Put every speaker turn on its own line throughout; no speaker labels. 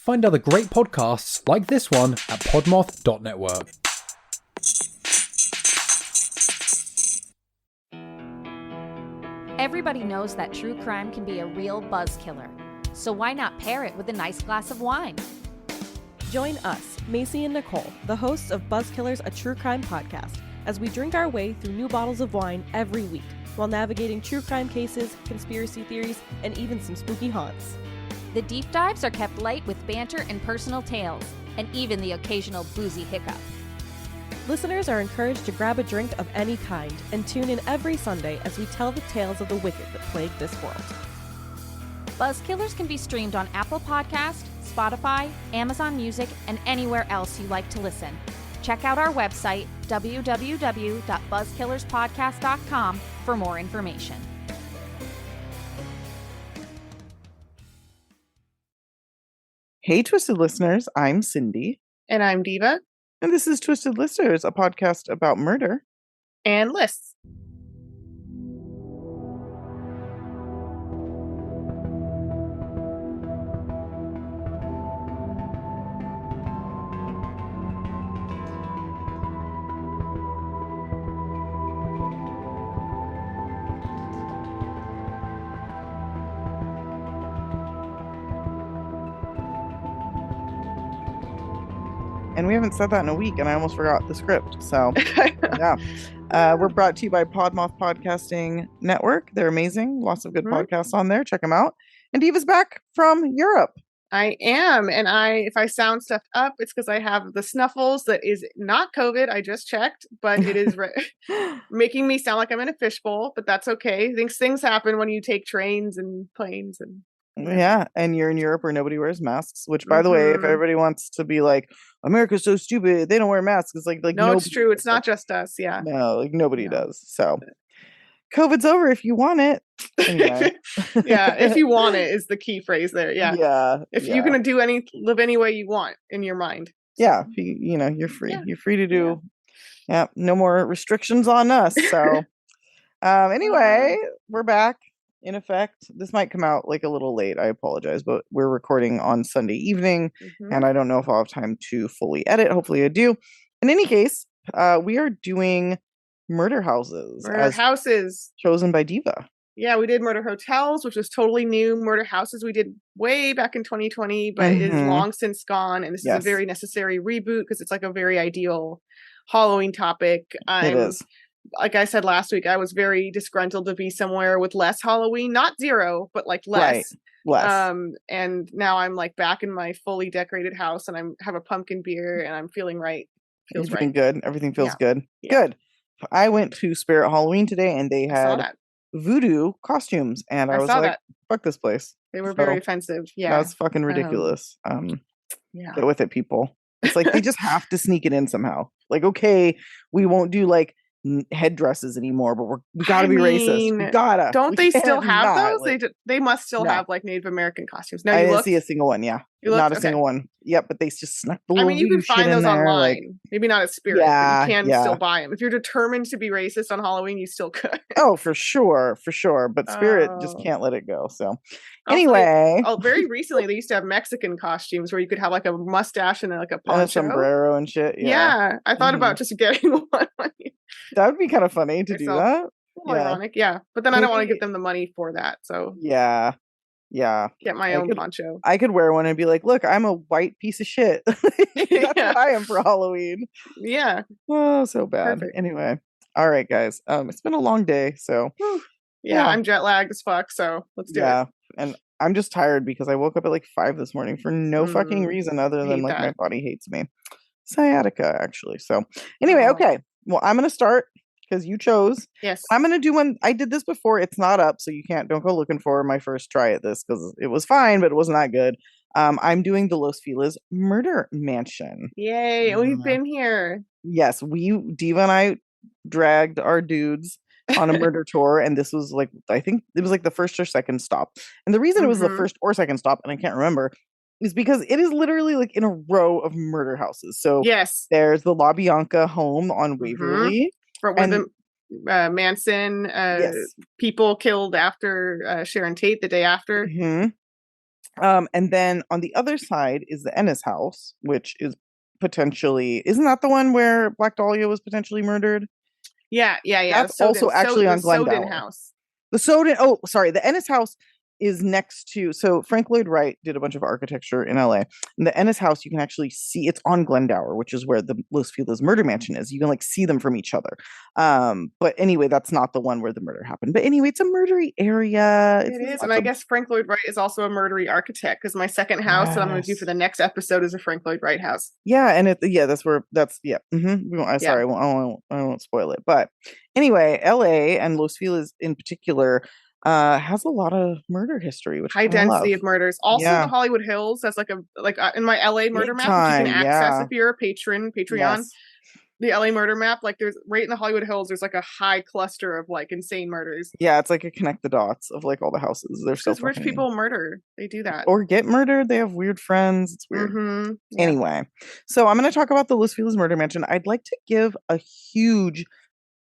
Find other great podcasts like this one at podmoth.network.
Everybody knows that true crime can be a real buzz killer. So why not pair it with a nice glass of wine?
Join us, Macy and Nicole, the hosts of Buzzkillers, a true crime podcast, as we drink our way through new bottles of wine every week while navigating true crime cases, conspiracy theories, and even some spooky haunts.
The deep dives are kept light with banter and personal tales, and even the occasional boozy hiccup.
Listeners are encouraged to grab a drink of any kind and tune in every Sunday as we tell the tales of the wicked that plague this world.
Buzzkillers can be streamed on Apple Podcast, Spotify, Amazon Music, and anywhere else you like to listen. Check out our website, www.buzzkillerspodcast.com, for more information.
Hey, Twisted Listeners, I'm Cindy.
And I'm Diva.
And this is Twisted Listeners, a podcast about murder.
And lists.
And we haven't said that in a week, and I almost forgot the script. So, yeah. We're brought to you by Podmoth Podcasting Network. They're amazing. Lots of good podcasts on there. Check them out. And Diva's back from Europe.
I am. And if I sound stuffed up, it's because I have the snuffles that is not COVID. I just checked, but it is making me sound like I'm in a fishbowl, but that's okay. Things happen when you take trains and planes and...
Yeah, and you're in Europe where nobody wears masks, which, by the way, if everybody wants to be like, America's so stupid, they don't wear masks, it's like
no, it's true. It's not just us. Yeah.
No, like nobody does. So COVID's over if you want it. Anyway.
Yeah, if you want it is the key phrase there. Yeah.
Yeah.
If you're going to live any way you want in your mind.
Yeah. You're free. Yeah. You're free to do. Yeah. No more restrictions on us. So anyway, we're back. In effect, this might come out like a little late. I apologize, but we're recording on Sunday evening, and I don't know if I'll have time to fully edit. Hopefully I do. In any case, we are doing murder houses.
Murder houses.
Chosen by Diva.
Yeah, we did murder hotels, which was totally new. Murder houses we did way back in 2020, but is long since gone. And this is a very necessary reboot because it's like a very ideal Halloween topic.
It is.
Like I said last week, I was very disgruntled to be somewhere with less Halloween, not zero, but like less.
Right. Less.
And now I'm like back in my fully decorated house, and have a pumpkin beer, and I'm feeling right. Feels
right. Good. Everything feels good.
Yeah.
Good. I went to Spirit Halloween today, and they had voodoo costumes, and I was like, "Fuck this place."
They were very offensive. Yeah,
that's fucking ridiculous. Get with it, people. It's like they just have to sneak it in somehow. Like, okay, we won't do like headdresses anymore, but we gotta be racist. We gotta.
Don't they still have those? They must still have like Native American costumes. No,
I didn't see a single one. Yeah, not a single one. Yep, but they just snuck the little.
You can find those online.
Like,
maybe not at Spirit, but you can still buy them. If you're determined to be racist on Halloween, you still could.
Oh, for sure. But Spirit just can't let it go. So anyway,
very recently they used to have Mexican costumes where you could have like a mustache and like a poncho,
and a sombrero and shit.
Yeah, I thought about just getting one.
That would be kind of funny to do that.
Ironic, but then I don't want to give them the money for that. So
yeah.
Get my own poncho.
I could wear one and be like, "Look, I'm a white piece of shit." That's what I am for Halloween.
Yeah.
Oh, so bad.
Perfect.
Anyway, all right, guys. It's been a long day, so
I'm jet lagged as fuck. So let's do it.
And I'm just tired because I woke up at like 5 this morning for no fucking reason other than like my body hates me. Sciatica, actually. So anyway, okay. Well, I'm gonna start because you chose.
Yes.
I'm gonna do one. I did this before. It's not up, so don't go looking for my first try at this because it was fine, but it was not good. I'm doing the Los Feliz Murder Mansion.
Yay! We've been here.
Yes, Diva and I dragged our dudes on a murder tour, and this was like, I think it was like the first or second stop. And the reason it was the first or second stop, and I can't remember, is because it is literally like in a row of murder houses. So there's the La Bianca home on Waverly.
Where the Manson people killed after Sharon Tate the day after.
And then on the other side is the Ennis house, which is potentially, isn't that the one where Black Dahlia was potentially murdered?
Yeah.
That's also actually on Glendower.
Soden house.
The Soden, oh, sorry, the Ennis house is next to, so Frank Lloyd Wright did a bunch of architecture in LA. And the Ennis house, you can actually see, it's on Glendower, which is where the Los Feliz murder mansion is. You can like see them from each other. But anyway, that's not the one where the murder happened. But anyway, it's a murdery area.
It is. And I guess Frank Lloyd Wright is also a murdery architect, because my second house that I'm going to do for the next episode is a Frank Lloyd Wright house.
Yeah. And sorry, I won't spoil it. But anyway, LA and Los Feliz in particular has a lot of murder history, which
high density of murders. Also, the Hollywood Hills as like in my LA murder map, which you can access if you're a Patreon.
Yes.
The LA murder map, like there's right in the Hollywood Hills, there's like a high cluster of like insane murders.
Yeah, it's like a connect the dots of like all the houses. They're so
rich people murder. They do that
or get murdered. They have weird friends. It's weird.
Mm-hmm. Yeah.
Anyway, so I'm going to talk about the Los Feliz murder mansion. I'd like to give a huge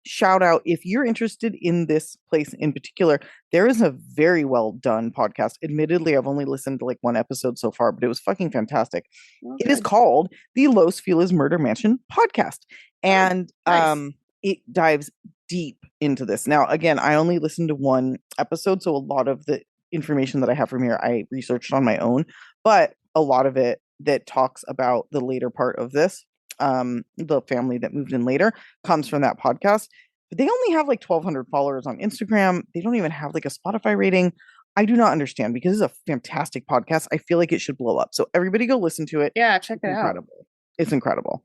shout out if you're interested in this place in particular. There is a very well done podcast. Admittedly, I've only listened to like one episode so far, but it was fucking fantastic. Okay. It is called the Los Feliz Murder Mansion podcast, and nice. It dives deep into this. Now, again, I only listened to one episode, so a lot of the information that I have from here I researched on my own, but a lot of it that talks about the later part of this, the family that moved in later, comes from that podcast. But they only have like 1,200 followers on Instagram. They don't even have like a Spotify rating. I do not understand, because it's a fantastic podcast. I feel like it should blow up. So everybody go listen to it.
Yeah, check it out.
It's incredible.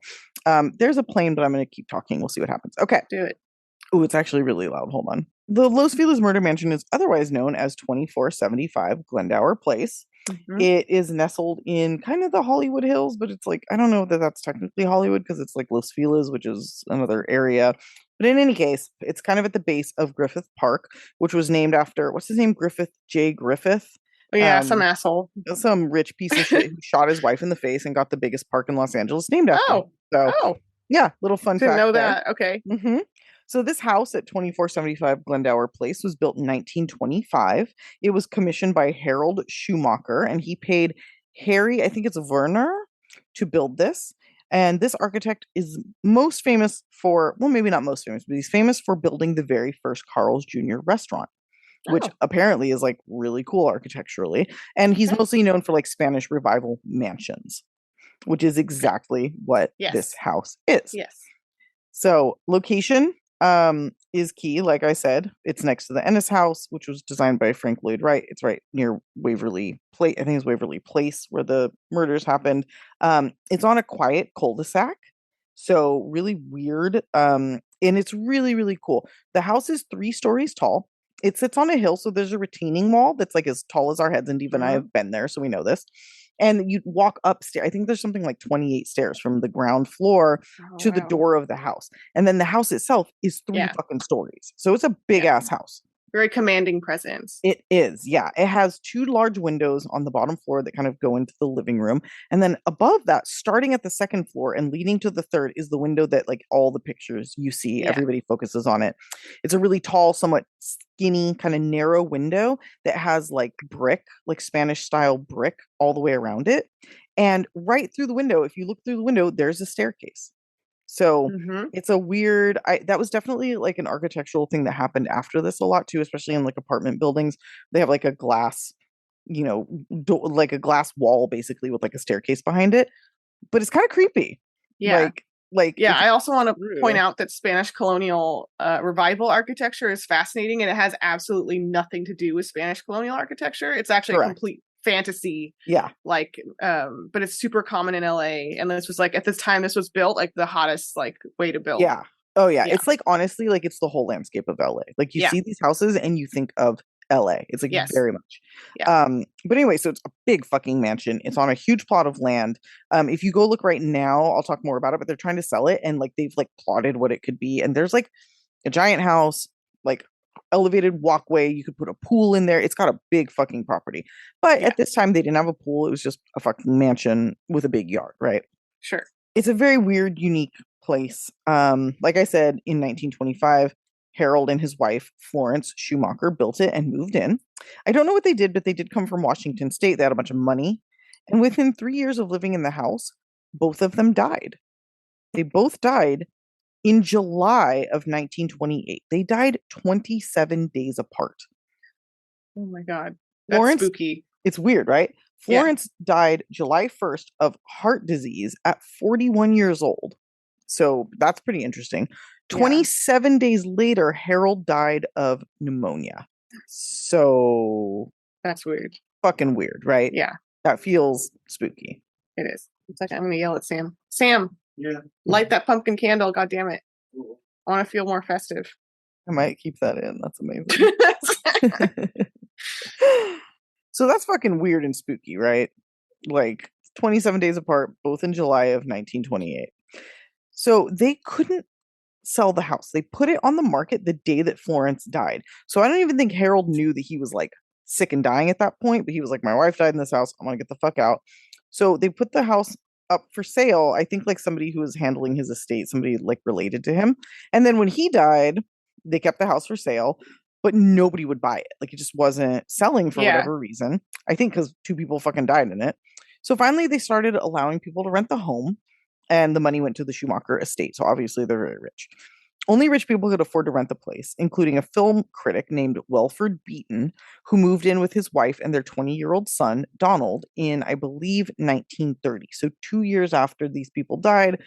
There's a plane, but I'm going to keep talking. We'll see what happens. Okay.
Do it.
Oh, it's actually really loud. Hold on. The Los Feliz Murder Mansion is otherwise known as 2475 Glendower Place. Mm-hmm. It is nestled in kind of the Hollywood Hills, but it's like, I don't know that that's technically Hollywood, because it's like Los Feliz, which is another area. But in any case, it's kind of at the base of Griffith Park, which was named after, what's his name? Griffith J. Griffith.
Oh, yeah, some asshole.
Some rich piece of shit who shot his wife in the face and got the biggest park in Los Angeles named after him. So, yeah, little fun fact.
Didn't know that. Okay.
Mm-hmm. So this house at 2475 Glendower Place was built in 1925. It was commissioned by Harold Schumacher, and he paid Harry, I think it's Werner, to build this. And this architect is most famous for, well, maybe not most famous, but he's famous for building the very first Carl's Jr. restaurant, which apparently is like really cool architecturally. And he's mostly known for like Spanish Revival mansions, which is exactly what this house is.
Yes.
So location is key. Like I said, it's next to the Ennis house, which was designed by Frank Lloyd Wright. It's right near Waverly Place. I think it's Waverly Place where the murders happened. It's on a quiet cul-de-sac. So really weird. And it's really, really cool. The house is 3 stories tall. It sits on a hill. So there's a retaining wall that's like as tall as our heads. And Diva and I have been there, so we know this. And you walk upstairs. I think there's something like 28 stairs from the ground floor to the door of the house. And then the house itself is 3 fucking stories. So it's a big ass house.
Very commanding presence.
It is. Yeah. It has 2 large windows on the bottom floor that kind of go into the living room. And then above that, starting at the 2nd floor and leading to the 3rd, is the window that like all the pictures you see, everybody focuses on it. It's a really tall, somewhat skinny, kind of narrow window that has like brick, like Spanish style brick all the way around it. And right through the window, if you look through the window, there's a staircase. So it's a weird, that was definitely like an architectural thing that happened after this a lot too, especially in like apartment buildings. They have like a glass, like a glass wall basically with like a staircase behind it, but it's kind of creepy.
Yeah. I also want to point out that Spanish colonial revival architecture is fascinating, and it has absolutely nothing to do with Spanish colonial architecture. It's actually a complete fantasy.
Yeah.
Like, but it's super common in LA. And this was like, at this time, this was built like the hottest like way to build.
Yeah. Oh yeah. It's like, honestly, like it's the whole landscape of LA. Like you see these houses and you think of LA. It's like very much.
Yeah.
But anyway, so it's a big fucking mansion. It's on a huge plot of land. If you go look right now, I'll talk more about it, but they're trying to sell it, and like they've like plotted what it could be. And there's like a giant house, like elevated walkway. You could put a pool in there. It's got a big fucking property. But at this time, they didn't have a pool. It was just a fucking mansion with a big yard, right?
Sure.
It's a very weird, unique place. Like I said, in 1925, Harold and his wife, Florence Schumacher, built it and moved in. I don't know what they did, but they did come from Washington State. They had a bunch of money. And within 3 years of living in the house, both of them died. They both died in July of 1928. They died 27 days apart.
Oh my God. That's
Florence,
spooky.
it's weird, right? Florence died July 1st of heart disease at 41 years old. So that's pretty interesting. 27 days later, Harold died of pneumonia. So
that's weird.
Fucking weird, right?
Yeah.
That feels spooky.
It is. It's like I'm gonna yell at Sam. Sam, light that pumpkin candle, god damn it. I want to feel more festive.
I might keep that in. That's amazing. So that's fucking weird and spooky, right? Like 27 days apart, both in July of 1928. So they couldn't sell the house. They put it on the market the day that Florence died. So I don't even think Harold knew that he was like sick and dying at that point, but he was like, my wife died in this house. I'm going to get the fuck out. So they put the house up for sale. I think like somebody who was handling his estate, somebody like related to him. And then when he died, they kept the house for sale, but nobody would buy it. Like it just wasn't selling for whatever reason. I think because 2 people fucking died in it. So finally they started allowing people to rent the home, and the money went to the Schumacher estate. So obviously they're very rich. Only rich people could afford to rent the place, including a film critic named Welford Beaton, who moved in with his wife and their 20-year-old son, Donald, in, I believe, 1930. So 2 years after these people died,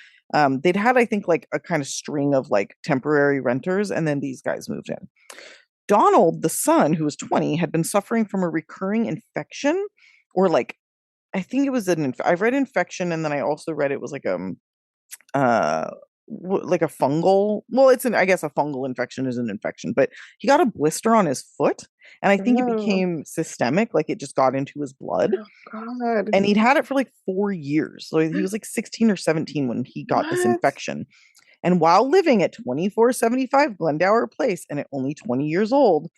they'd had, I think, like a kind of string of like temporary renters, and then these guys moved in. Donald, the son, who was 20, had been suffering from a recurring infection, or like, I think it was I read infection, and then I also read it was like like a fungal. Well, I guess a fungal infection is an infection, but he got a blister on his foot, and I think it became systemic, like it just got into his blood.
Oh, God.
And he'd had it for like 4 years. So he was like 16 or 17 when he got this infection. And while living at 2475 Glendower Place and at only 20 years old,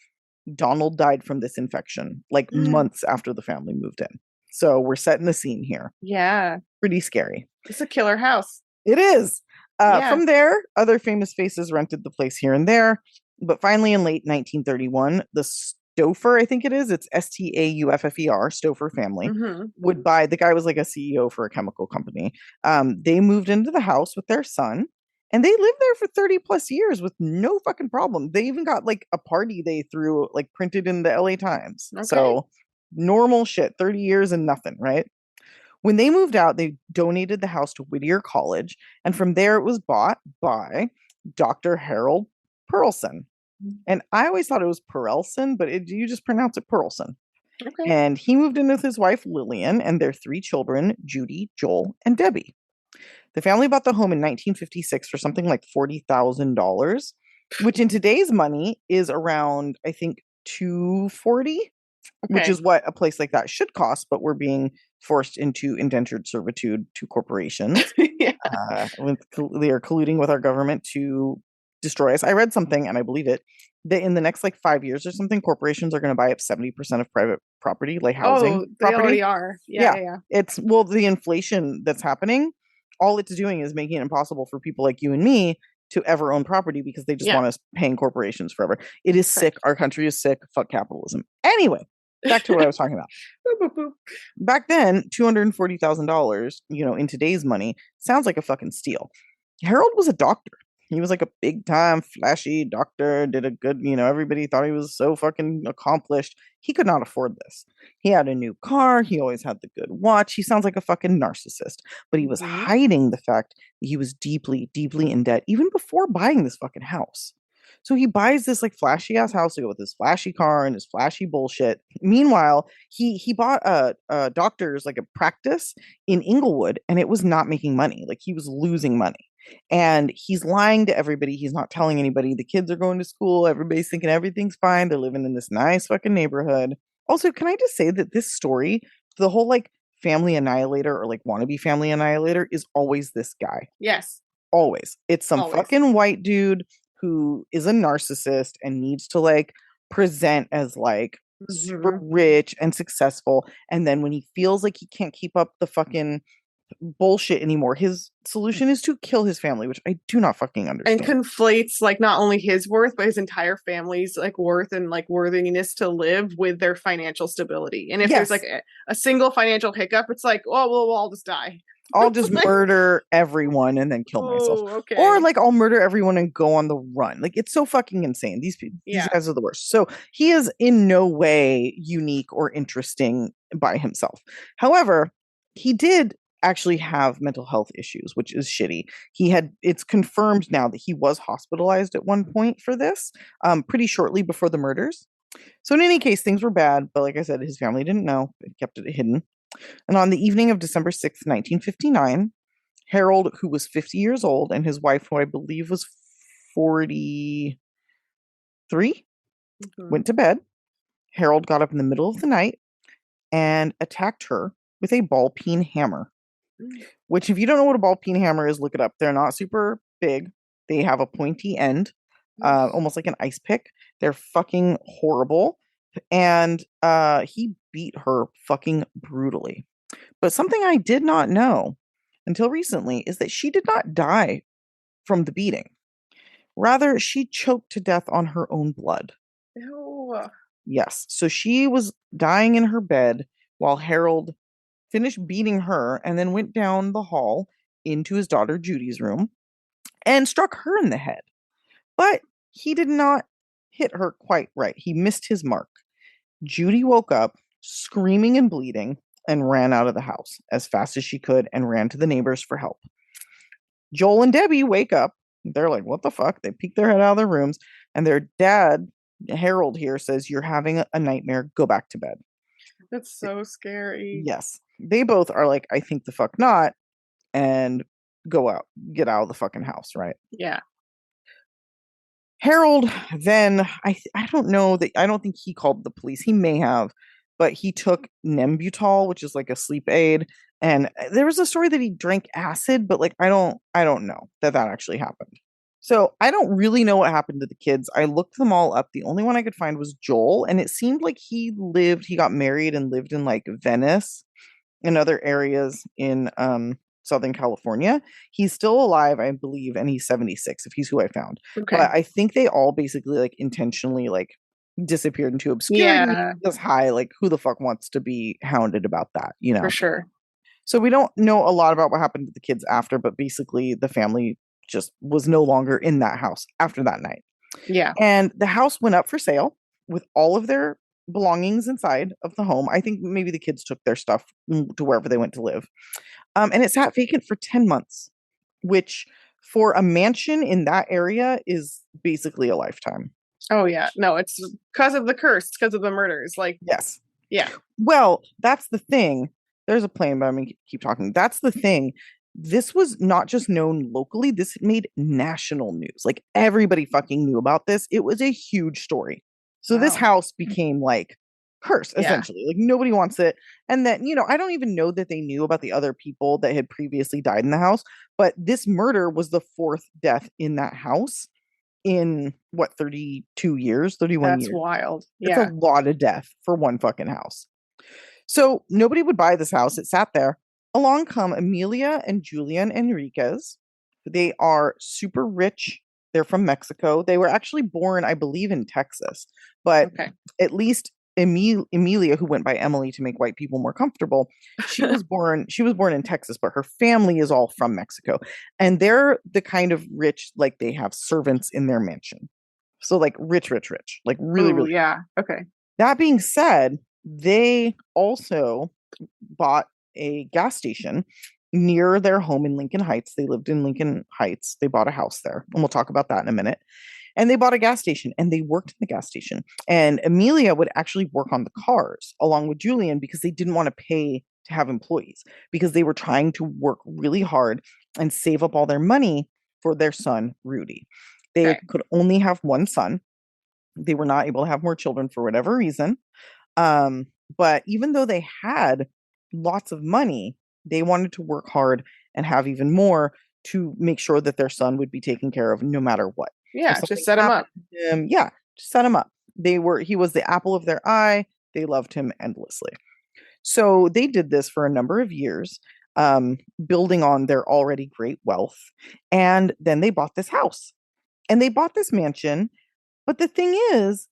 Donald died from this infection, like months after the family moved in. So we're setting the scene here.
Yeah.
Pretty scary.
It's a killer house.
It is. From there, other famous faces rented the place here and there. But finally, in late 1931, the Stauffer, I think it is, it's Stauffer, Stauffer family, would buy, the guy was like a CEO for a chemical company. They moved into the house with their son, and they lived there for 30 plus years with no fucking problem. They even got like a party they threw, like printed in the LA Times. Okay. So normal shit, 30 years and nothing, right? When they moved out, they donated the house to Whittier College, and from there it was bought by Dr. Harold Perelson. And I always thought it was Perelson, but you just pronounce it Perelson. Okay. And he moved in with his wife, Lillian, and their 3 children, Judy, Joel, and Debbie. The family bought the home in 1956 for something like $40,000, which in today's money is around, I think, $240,000. Okay. Which is what a place like that should cost, but we're being forced into indentured servitude to corporations. They are colluding with our government to destroy us. I read something, and I believe it, that in the next like 5 years or something, corporations are going to buy up 70% of private property, like housing.
Oh, they already are. Yeah.
It's, well, the inflation that's happening, all it's doing is making it impossible for people like you and me to ever own property because they just want us paying corporations forever. It is sick. Our country is sick. Fuck capitalism. Anyway, back to what I was talking about. Back then, $240,000, in today's money, sounds like a fucking steal. Harold was a doctor. He was like a big time flashy doctor, did a good, everybody thought he was so fucking accomplished. He could not afford this. He had a new car. He always had the good watch. He sounds like a fucking narcissist, but he was hiding the fact that he was deeply, deeply in debt even before buying this fucking house. So he buys this like flashy ass house to go with his flashy car and his flashy bullshit. Meanwhile, he bought a doctor's like a practice in Inglewood, and it was not making money. Like he was losing money. And he's lying to everybody. He's not telling anybody. The kids are going to school. Everybody's thinking everything's fine. They're living in this nice fucking neighborhood. Also, can I just say that this story, the whole like family annihilator or like wannabe family annihilator is always this guy.
Yes.
Always. It's some fucking white dude who is a narcissist and needs to like present as like super rich and successful. And then when he feels like he can't keep up the fucking bullshit anymore. His solution is to kill his family, which I do not fucking understand.
And conflates like not only his worth, but his entire family's like worth and like worthiness to live with their financial stability. And if there's like a single financial hiccup, it's like, oh, well, we'll all just die.
I'll just murder everyone and then kill myself.
Okay.
Or like I'll murder everyone and go on the run. Like it's so fucking insane. These guys are the worst. So he is in no way unique or interesting by himself. However, he did actually have mental health issues, which is shitty. It's confirmed now that he was hospitalized at one point for this, pretty shortly before the murders. So in any case, things were bad, but like I said, his family didn't know. It kept it hidden. And on the evening of December 6th, 1959, Harold, who was 50 years old, and his wife, who I believe was 43, went to bed. Harold got up in the middle of the night and attacked her with a ball peen hammer. Which, if you don't know what a ball peen hammer is, look it up. They're not super big. They have a pointy end, almost like an ice pick. They're fucking horrible. And he beat her fucking brutally. But something I did not know until recently is that she did not die from the beating. Rather, she choked to death on her own blood.
Ew.
Yes. So she was dying in her bed while Harold finished beating her and then went down the hall into his daughter Judy's room and struck her in the head. But he did not hit her quite right. He missed his mark. Judy woke up screaming and bleeding and ran out of the house as fast as she could and ran to the neighbors for help. Joel and Debbie wake up. They're like, what the fuck? They peek their head out of their rooms and their dad, Harold here, says, you're having a nightmare. Go back to bed.
That's so scary.
Yes. They both are like, I think the fuck not, and go out, get out of the fucking house, right?
Yeah.
Harold then, I don't think he called the police. He may have, but he took Nembutal, which is like a sleep aid, and there was a story that he drank acid, but like I don't know that actually happened. So I don't really know what happened to the kids. I looked them all up. The only one I could find was Joel, and it seemed like he got married and lived in like Venice and other areas in Southern California. He's still alive, I believe, and he's 76 if he's who I found.
Okay.
But I think they all basically like intentionally like disappeared into obscurity.
Yeah.
Just high, like who the fuck wants to be hounded about that, you know?
For sure.
So we don't know a lot about what happened to the kids after, but basically the family just was no longer in that house after that night.
Yeah.
And the house went up for sale with all of their belongings inside of the home. I think maybe the kids took their stuff to wherever they went to live. And it sat vacant for 10 months, which for a mansion in that area is basically a lifetime.
Oh, yeah. No, it's because of the curse, because of the murders. Like,
yes.
Yeah.
Well, that's the thing. There's a plane, but I'm going to keep talking. That's the thing. This was not just known locally. This made national news. Like everybody fucking knew about this. It was a huge story. So this house became like cursed, essentially. Like nobody wants it. And then, you know, I don't even know that they knew about the other people that had previously died in the house. But this murder was the fourth death in that house in 32 years, 31 years.
That's wild.
It's a lot of death for one fucking house. So nobody would buy this house. It sat there. Along come Amelia and Julian Enriquez. They are super rich. They're from Mexico. They were actually born, I believe, in Texas. But at least Amelia, who went by Emily to make white people more comfortable, she was born in Texas, but her family is all from Mexico. And they're the kind of rich, like they have servants in their mansion. So like rich, like really, really.
Yeah. Okay.
That being said, they also bought a gas station near their home in Lincoln Heights. They lived in Lincoln Heights. They bought a house there, and we'll talk about that in a minute. And they bought a gas station, and they worked in the gas station. And Amelia would actually work on the cars along with Julian because they didn't want to pay to have employees, because they were trying to work really hard and save up all their money for their son, Rudy. They could only have one son. They were not able to have more children for whatever reason. But even though they had lots of money, they wanted to work hard and have even more to make sure that their son would be taken care of no matter what.
Yeah, just set him up.
Just set him up. He was the apple of their eye. They loved him endlessly. So they did this for a number of years. building on their already great wealth. And then they bought this house and they bought this mansion. But the thing is,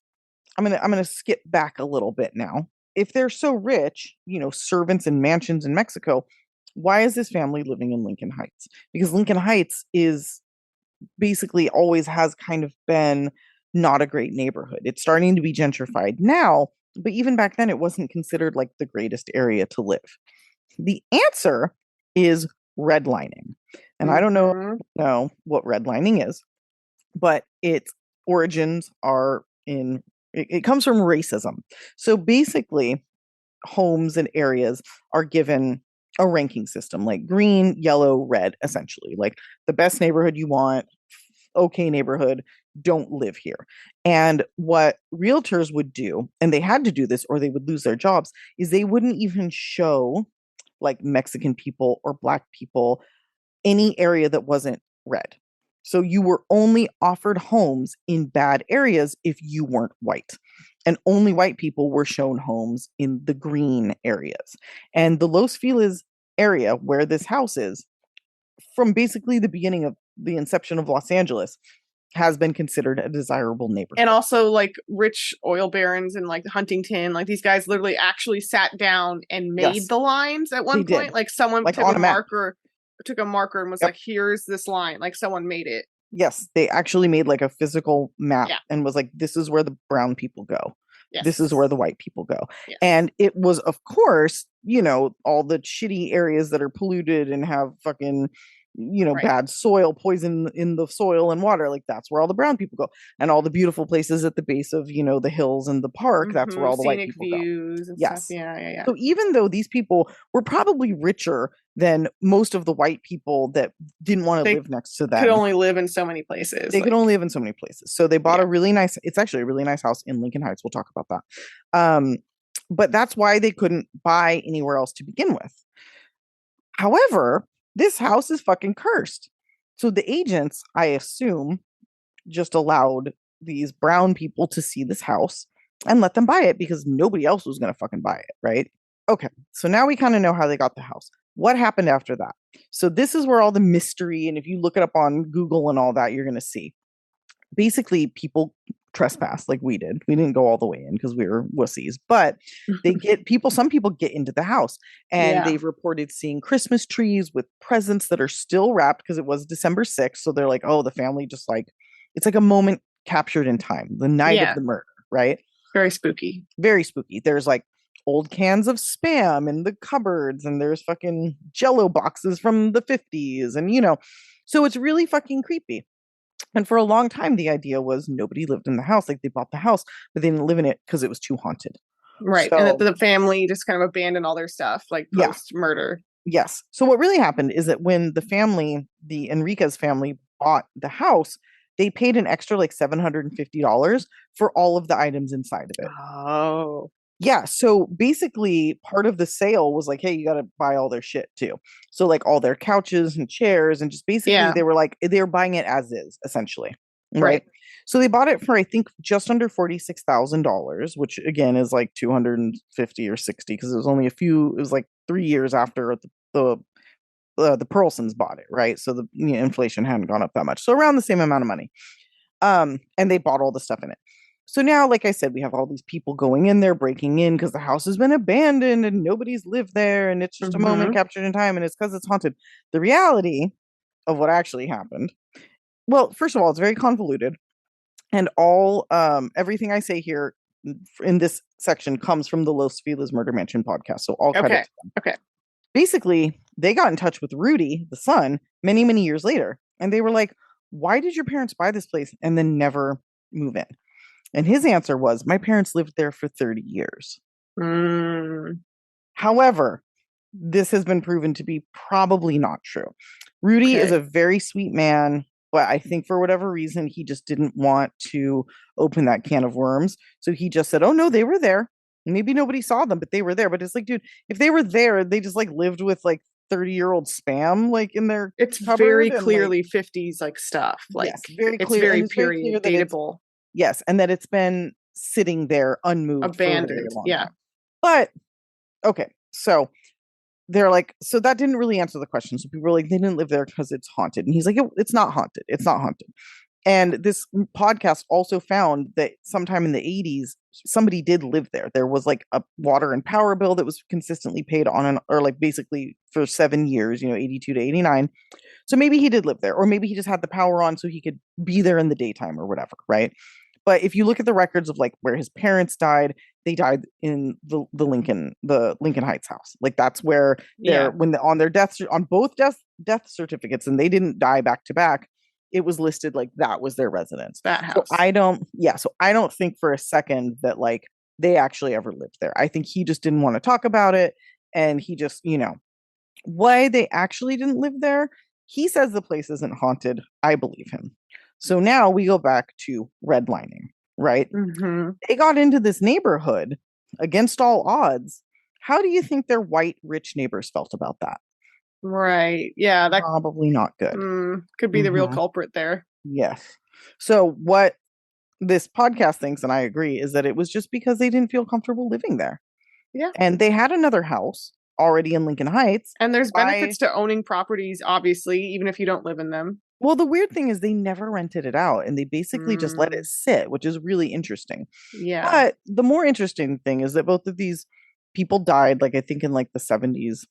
I'm gonna skip back a little bit now. If they're so rich, servants and mansions in Mexico, why is this family living in Lincoln Heights? Because Lincoln Heights is basically always has kind of been not a great neighborhood. It's starting to be gentrified now, but even back then it wasn't considered like the greatest area to live. The answer is redlining. And I don't know what redlining is, but its origins are it comes from racism. So basically, homes and areas are given a ranking system, like green, yellow, red, essentially. Like the best neighborhood you want, okay neighborhood, don't live here. And what realtors would do, and they had to do this or they would lose their jobs, is they wouldn't even show like Mexican people or Black people any area that wasn't red. So you were only offered homes in bad areas if you weren't white. And only white people were shown homes in the green areas. And the Los Feliz area where this house is, from basically the beginning of the inception of Los Angeles, has been considered a desirable neighborhood.
And also like rich oil barons in like Huntington, like these guys literally actually sat down and made the lines at one point. Like someone took a marker and was like, here's this line. Like someone made it.
Yes, they actually made like a physical map and was like, this is where the brown people go. Yes. This is where the white people go. Yes. And it was, of course, all the shitty areas that are polluted and have fucking, bad soil, poison in the soil and water. Like that's where all the brown people go. And all the beautiful places at the base of, the hills and the park, that's where all the white people
views
go.
And
yes.
Stuff. Yeah.
So even though these people were probably richer than most of the white people that didn't want to live next to them,
could only live in so many places.
They could only live in so many places. So they bought it's actually a really nice house in Lincoln Heights. We'll talk about that. But that's why they couldn't buy anywhere else to begin with. However, this house is fucking cursed. So the agents, I assume, just allowed these brown people to see this house and let them buy it because nobody else was going to fucking buy it, right? Okay, so now we kind of know how they got the house. What happened after that? So this is where all the mystery, and if you look it up on Google and all that, you're going to see. Basically, people trespass like we did. We didn't go all the way in because we were wussies, but some people get into the house and they've reported seeing Christmas trees with presents that are still wrapped because it was December 6th. So they're like, oh, the family just like, it's like a moment captured in time, the night of the murder, right?
Very spooky.
Very spooky. There's like old cans of Spam in the cupboards and there's fucking Jello boxes from the 50s and so it's really fucking creepy. And for a long time, the idea was nobody lived in the house. Like they bought the house, but they didn't live in it because it was too haunted.
Right. So, and the family just kind of abandoned all their stuff, like post-murder.
Yes. So what really happened is that when the Enriquez family bought the house, they paid an extra like $750 for all of the items inside of it.
Oh.
Yeah. So basically part of the sale was like, hey, you got to buy all their shit too. So like all their couches and chairs and just basically they were buying it as is essentially. Right. So they bought it for, I think, just under $46,000, which again is like 250 or 60 because it was like 3 years after the Perlsons bought it. Right. So the inflation hadn't gone up that much. So around the same amount of money. And they bought all the stuff in it. So now, like I said, we have all these people going in there, breaking in because the house has been abandoned and nobody's lived there. And it's just a moment captured in time. And it's because it's haunted. The reality of what actually happened. Well, first of all, it's very convoluted. And everything I say here in this section comes from the Los Feliz Murder Mansion podcast. So all credit to them.
Okay.
Basically, they got in touch with Rudy, the son, many, many years later. And they were like, why did your parents buy this place and then never move in? And his answer was, my parents lived there for 30 years. However, this has been proven to be probably not true. Rudy is a very sweet man, but I think for whatever reason, he just didn't want to open that can of worms. So he just said, oh, no, they were there. Maybe nobody saw them, but they were there. But it's like, dude, if they were there, they just like lived with like 30-year-old Spam like in their
It's very clearly like, 50s like stuff. Like
yes, very
it's
clear.
very
it's
period dateable.
Yes, and that it's been sitting there unmoved,
abandoned.
For a very long time. But okay, so they're like, so that didn't really answer the question. So people were like, they didn't live there because it's haunted. And he's like, it's not haunted. It's not haunted. And this podcast also found that sometime in the 80s, somebody did live there. There was like a water and power bill that was consistently paid or like basically for 7 years, 82 to 89. So maybe he did live there, or maybe he just had the power on so he could be there in the daytime or whatever, right? But if you look at the records of like where his parents died, they died in the Lincoln Heights house. Like that's where they're on their on both death certificates, and they didn't die back to back. It was listed like that was their residence.
That house.
So I don't think for a second that like they actually ever lived there. I think he just didn't want to talk about it, and he just, why they actually didn't live there. He says the place isn't haunted. I believe him. So now we go back to redlining, right?
Mm-hmm.
They got into this neighborhood against all odds. How do you think their white rich neighbors felt about that?
Right. Yeah. That
probably not good.
Could be the real culprit there.
Yes. So what this podcast thinks, and I agree, is that it was just because they didn't feel comfortable living there.
Yeah.
And they had another house already in Lincoln Heights.
And there's benefits to owning properties, obviously, even if you don't live in them.
Well, the weird thing is they never rented it out, and they basically just let it sit, which is really interesting.
Yeah.
But the more interesting thing is that both of these people died, like I think in like the 70s.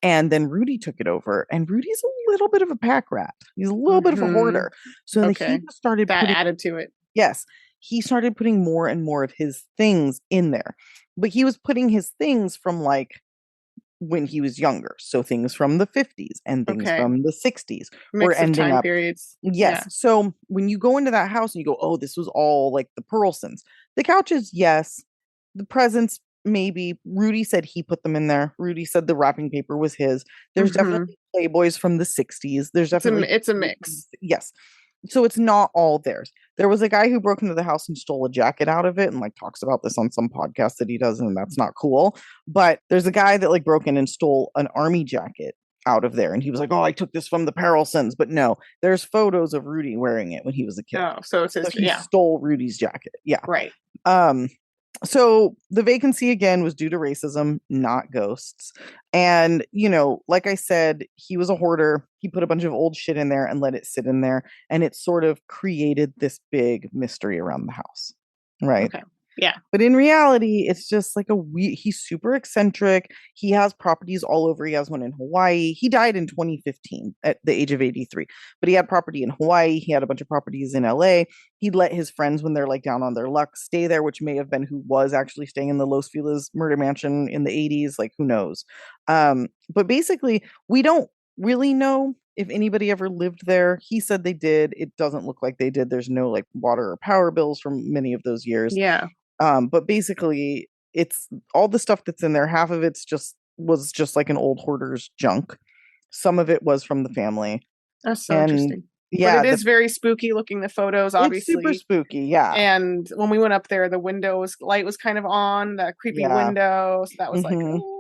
And then Rudy took it over, and Rudy's a little bit of a pack rat. He's a little bit of a hoarder. So he just started
added to it.
Yes. He started putting more and more of his things in there. But he was putting his things from like when he was younger. So things from the 50s and things from the 60s were ending
time
up.
Periods.
Yes.
Yeah.
So when you go into that house and you go, oh, this was all like the Pearlsons. The couches, yes. The presents, maybe. Rudy said he put them in there. Rudy said the wrapping paper was his. There's definitely Playboys from the 60s. There's definitely
it's a mix.
Yes. So it's not all theirs. There was a guy who broke into the house and stole a jacket out of it, and like talks about this on some podcast that he does, and that's not cool. But there's a guy that like broke in and stole an army jacket out of there, and he was like, oh, I took this from the Pearlsons. But no, there's photos of Rudy wearing it when he was a kid.
Oh, so it's his,
he stole Rudy's jacket. Yeah.
Right.
So the vacancy again was due to racism, not ghosts. And, like I said, he was a hoarder. He put a bunch of old shit in there and let it sit in there. And it sort of created this big mystery around the house. Right.
Okay. Yeah.
But in reality, it's just like he's super eccentric. He has properties all over. He has one in Hawaii. He died in 2015 at the age of 83, but he had property in Hawaii. He had a bunch of properties in LA. He'd let his friends, when they're like down on their luck, stay there, which may have been who was actually staying in the Los Feliz murder mansion in the 80s. Like, who knows? But basically, we don't really know if anybody ever lived there. He said they did. It doesn't look like they did. There's no like water or power bills from many of those years.
Yeah.
But basically, it's all the stuff that's in there. Half of it's was just like an old hoarder's junk. Some of it was from the family.
That's so interesting.
Yeah,
but it is very spooky looking, the photos, obviously.
It's super spooky, yeah.
And when we went up there, the light was kind of on, that creepy window. So that was like, oh.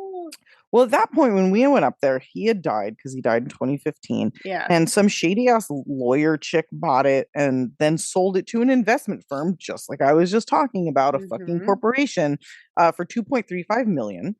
Well, at that point, when we went up there, he had died because he died in 2015.
Yeah.
And some shady ass lawyer chick bought it and then sold it to an investment firm, just like I was just talking about, a fucking corporation, for $2.35 million.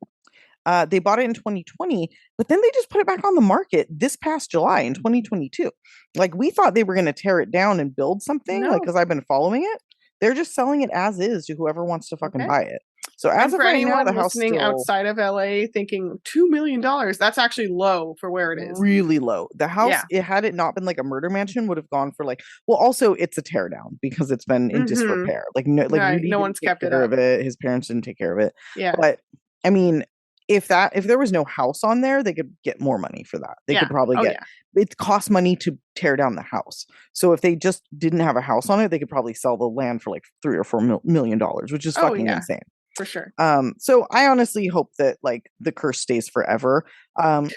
They bought it in 2020, but then they just put it back on the market this past July in 2022. Like, we thought they were going to tear it down and build something, like, because I've been following it. They're just selling it as is to whoever wants to fucking buy it. So as of right now, the house
listening outside of LA thinking $2 million, that's actually low for where it is.
Really low. The house, had it not been like a murder mansion, would have gone for like, well, also it's a tear down because it's been in disrepair. Like no
one's kept
care of it. His parents didn't take care of it.
Yeah.
But I mean, if there was no house on there, they could get more money for that. They could probably it costs money to tear down the house. So if they just didn't have a house on it, they could probably sell the land for like $3 or $4 million, which is fucking insane.
For sure.
So I honestly hope that like the curse stays forever.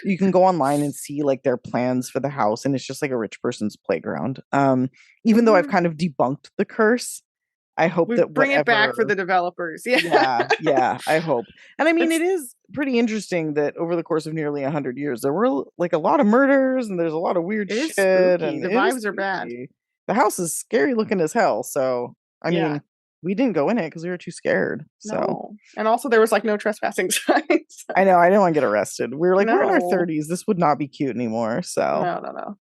You can go online and see like their plans for the house, and it's just like a rich person's playground. Even though I've kind of debunked the curse, I hope that
bring it back for the developers.
Yeah, I hope. And I mean, it is pretty interesting that over the course of nearly 100 years, there were like a lot of murders and there's a lot of weird shit. And
the vibes are bad.
The house is scary looking as hell. So I mean, we didn't go in it because we were too scared. So
No. And also there was like no trespassing signs.
I know I didn't want to get arrested. We were like, we're in our
No.
30s. This would not be cute anymore. So
No.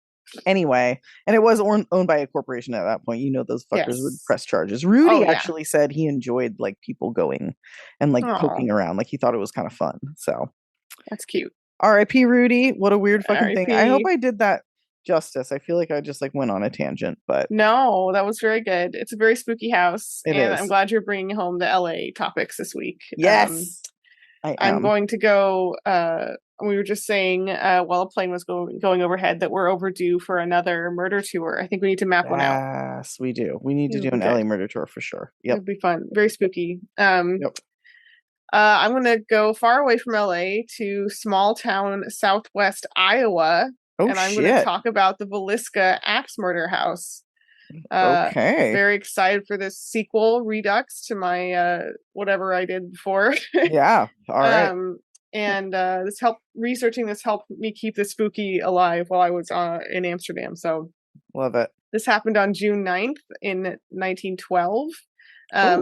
anyway, and it was owned by a corporation at that point. You know, those fuckers would
Yes.
press charges. Rudy
Oh, yeah.
actually said he enjoyed like people going and like poking around. Like he thought it was kind of fun. So
that's cute.
R.I.P. Rudy. What a weird fucking thing. I hope
R.I.P..
I did that justice. I feel like I just like went on a tangent, but
No, that was very good. It's a very spooky house.
It
and
is.
I'm glad you're bringing home the LA topics this week.
yes, I am.
I'm going to go. We were just saying while a plane was going overhead that we're overdue for another murder tour. I think we need to map one out.
Yes, we do. We need to do an
Okay.
LA murder tour for sure. Yep.
It'd be fun. Very spooky.
Yep.
I'm going to go far away from LA to small town Southwest Iowa.
Oh,
and I'm
shit.
going to talk about the Villisca Axe Murder House.
Okay.
Very excited for this sequel redux to my whatever I did before.
Yeah. All right.
And researching this helped me keep the spooky alive while I was in Amsterdam. So
Love it.
this happened on June 9th in 1912.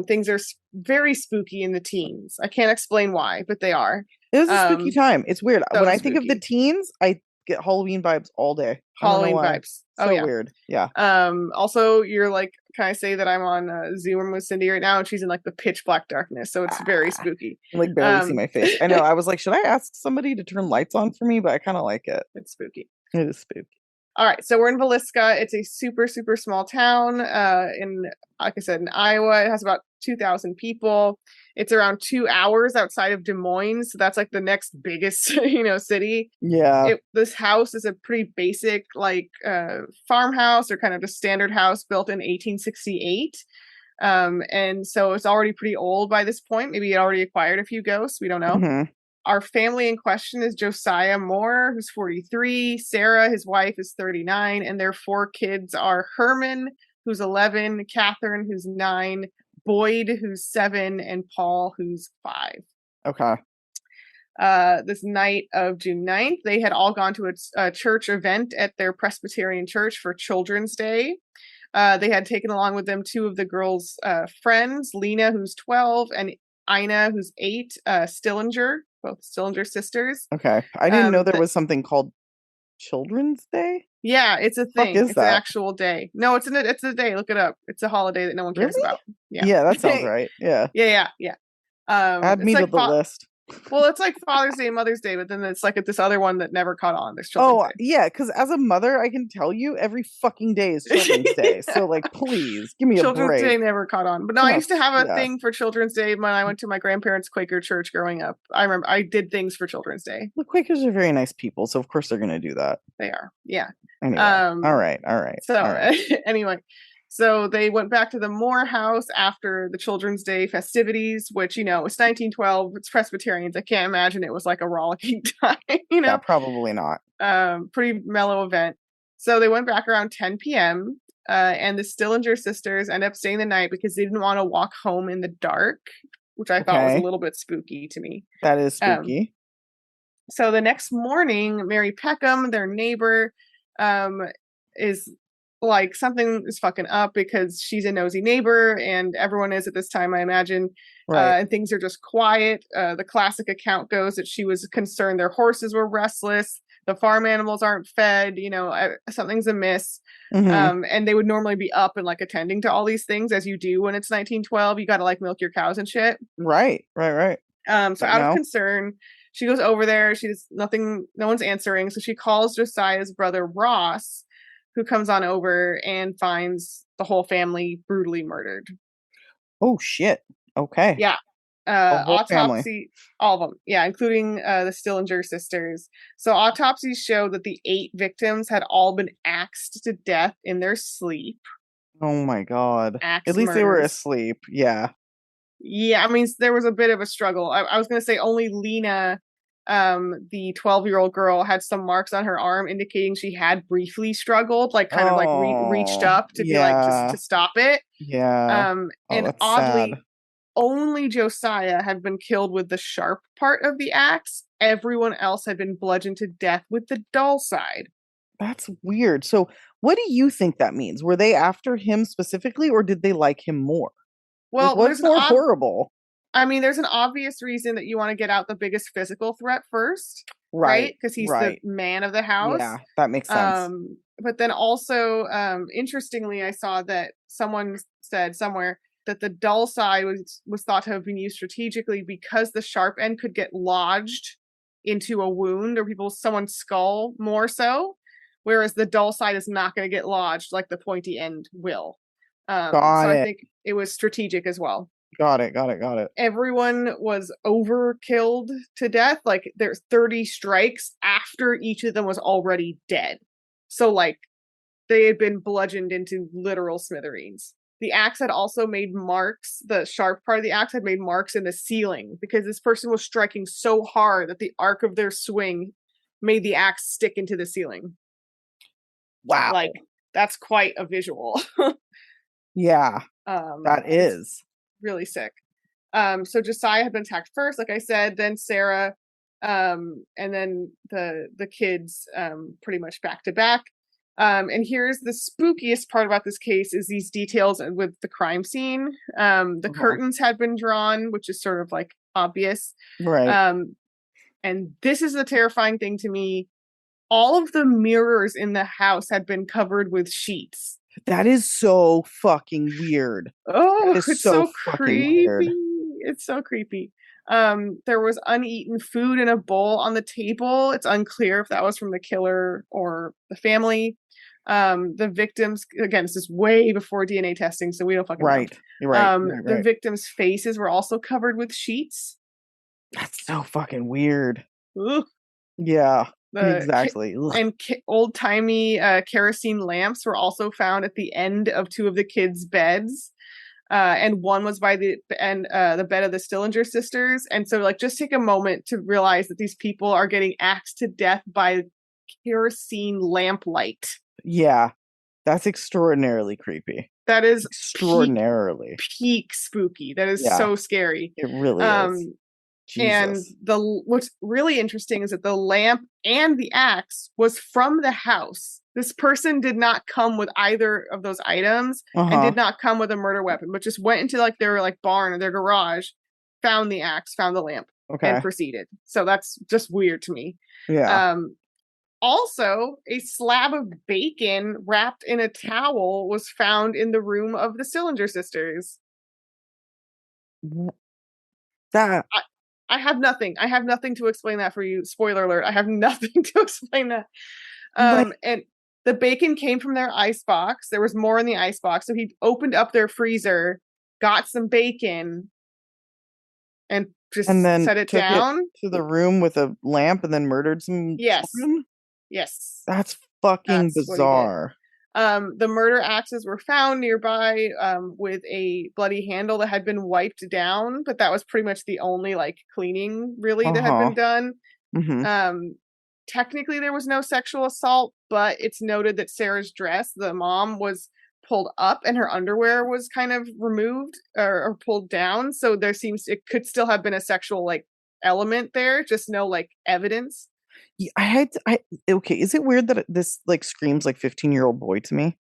Things are very spooky in the teens. I can't explain why, but they are.
It was a spooky time. It's weird.
so
When I think of the
spooky.
teens, I get Halloween vibes all day. I don't know
Halloween
why.
vibes.
So
Oh yeah.
weird. Yeah.
Also, you're like, can I say that I'm on Zoom with Cindy right now, and she's in like the pitch black darkness, so it's very spooky.
I like barely see my face. I know. I was like, should I ask somebody to turn lights on for me? But I kind of like it.
It's spooky.
It is spooky.
All right, so we're in Villisca. It's a super, super small town like I said, in Iowa. It has about 2,000 people. It's around 2 hours outside of Des Moines, so that's like the next biggest, city.
Yeah.
This house is a pretty basic, like, farmhouse or kind of a standard house built in 1868. And so it's already pretty old by this point. Maybe it already acquired a few ghosts. We don't know.
Mhm.
Our family in question is Josiah Moore, who's 43, Sarah, his wife, is 39, and their 4 kids are Herman, who's 11, Catherine, who's 9, Boyd, who's 7, and Paul, who's 5.
Okay.
This night of June 9th, they had all gone to a church event at their Presbyterian church for Children's Day. They had taken along with them 2 of the girls' friends, Lena, who's 12, and Ina, who's 8, Stillinger, both Stillinger sisters.
Okay. I didn't know there was something called Children's Day.
Yeah, it's a thing.
Is
it's
that?
an actual day. No, it's a day. Look it up. It's a holiday that no one cares
Really?
about.
Yeah, that sounds right. Yeah.
Yeah.
Add me
it's
to
like
the list.
Well, it's like Father's Day, Mother's Day, but then it's like this other one that never caught on. There's Children's Day.
Yeah, because as a mother, I can tell you every fucking day is Children's Day. So, like, please give me a
Children's
break.
Day never caught on. But no, I
Yeah,
used to have a
yeah.
thing for Children's Day when I went to my grandparents' Quaker church growing up. I remember I did things for Children's Day.
The Quakers are very nice people, so of course they're going to do that.
They are. Yeah.
Anyway, all right.
So
all right.
anyway, so they went back to the Moore house after the Children's Day festivities, which, it's 1912. It's Presbyterians. I can't imagine it was like a rollicking time,
Yeah, probably not.
Pretty mellow event. So they went back around 10 p.m. And the Stillinger sisters end up staying the night because they didn't want to walk home in the dark, which I thought was a little bit spooky to me.
That is spooky.
So the next morning, Mary Peckham, their neighbor, is like, something is fucking up because she's a nosy neighbor, and everyone is at this time, I imagine.
Right.
And things are just quiet. The classic account goes that she was concerned their horses were restless, the farm animals aren't fed, something's amiss.
Mhm.
And they would normally be up and like attending to all these things, as you do when it's 1912. You got to like milk your cows and shit.
Right.
So out of concern, she goes over there. No one's answering. So she calls Josiah's brother Ross, who comes on over and finds the whole family brutally murdered.
Oh shit. Okay.
Yeah.
whole family.
Autopsy, all of them. Yeah, including the Stillinger sisters. So autopsies show that the 8 victims had all been axed to death in their sleep.
Oh my god.
Axe
At least they were
murders.
asleep. Yeah.
Yeah, I mean, there was a bit of a struggle. I was going to say only Lena, the 12-year-old girl, had some marks on her arm indicating she had briefly struggled, like kind of like reached up to be like, just to stop it.
Yeah.
And
that's
oddly,
sad.
only Josiah had been killed with the sharp part of the axe. Everyone else had been bludgeoned to death with the dull side.
That's weird. So what do you think that means? Were they after him specifically, or did they like him more?
Well,
what's more horrible?
I mean, there's an obvious reason that you want to get out the biggest physical threat first, right? Because he's the man of the house.
Yeah, that makes sense.
But then also, interestingly, I saw that someone said somewhere that the dull side was thought to have been used strategically because the sharp end could get lodged into a wound or someone's skull more so, whereas the dull side is not going to get lodged like the pointy end will. I think it was strategic as well.
Got it.
Everyone was overkilled to death. Like there's 30 strikes after each of them was already dead. So like they had been bludgeoned into literal smithereens. The axe had also made marks. The sharp part of the axe had made marks in the ceiling because this person was striking so hard that the arc of their swing made the axe stick into the ceiling.
Wow.
Like that's quite a visual.
Yeah. That is
really sick. So Josiah had been attacked first, like I said, then Sarah, and then the kids, pretty much back to back. And here's the spookiest part about this case is these details with the crime scene. The curtains had been drawn, which is sort of like obvious.
Right.
And this is the terrifying thing to me. All of the mirrors in the house had been covered with sheets.
That is so fucking weird.
Oh, it's so creepy. Weird. It's so creepy. There was uneaten food in a bowl on the table. It's unclear if that was from the killer or the family. The victims, again, this is way before DNA testing, so we don't fucking know.
You're right.
The victims' faces were also covered with sheets.
That's so fucking weird.
Ugh.
Yeah. Exactly.
And old-timey kerosene lamps were also found at the end of two of the kids' beds. And one was by the bed of the Stillinger sisters. And so, like, just take a moment to realize that these people are getting axed to death by kerosene lamplight.
Yeah, that's extraordinarily creepy.
That is
extraordinarily
peak spooky. That is so scary.
It really is. Jesus.
And what's really interesting is that the lamp and the axe was from the house. This person did not come with either of those items and did not come with a murder weapon, but just went into like their like barn or their garage, found the axe, found the lamp, and proceeded. So that's just weird to me.
Yeah.
Also, a slab of bacon wrapped in a towel was found in the room of the Stillinger sisters. I have nothing. I have nothing to explain that for you. Spoiler alert. I have nothing to explain that. And the bacon came from their icebox. There was more in the icebox. So he opened up their freezer, got some bacon, and then set it down.
To the room with a lamp and then murdered some children?
Yes.
That's fucking bizarre.
The murder axes were found nearby with a bloody handle that had been wiped down, but that was pretty much the only like cleaning really that had been done.
Mm-hmm.
Technically there was no sexual assault, but it's noted that Sarah's dress, the mom, was pulled up and her underwear was kind of removed or pulled down. So it could still have been a sexual like element there, just no like evidence.
Yeah, okay, is it weird that this like screams like 15-year-old boy to me?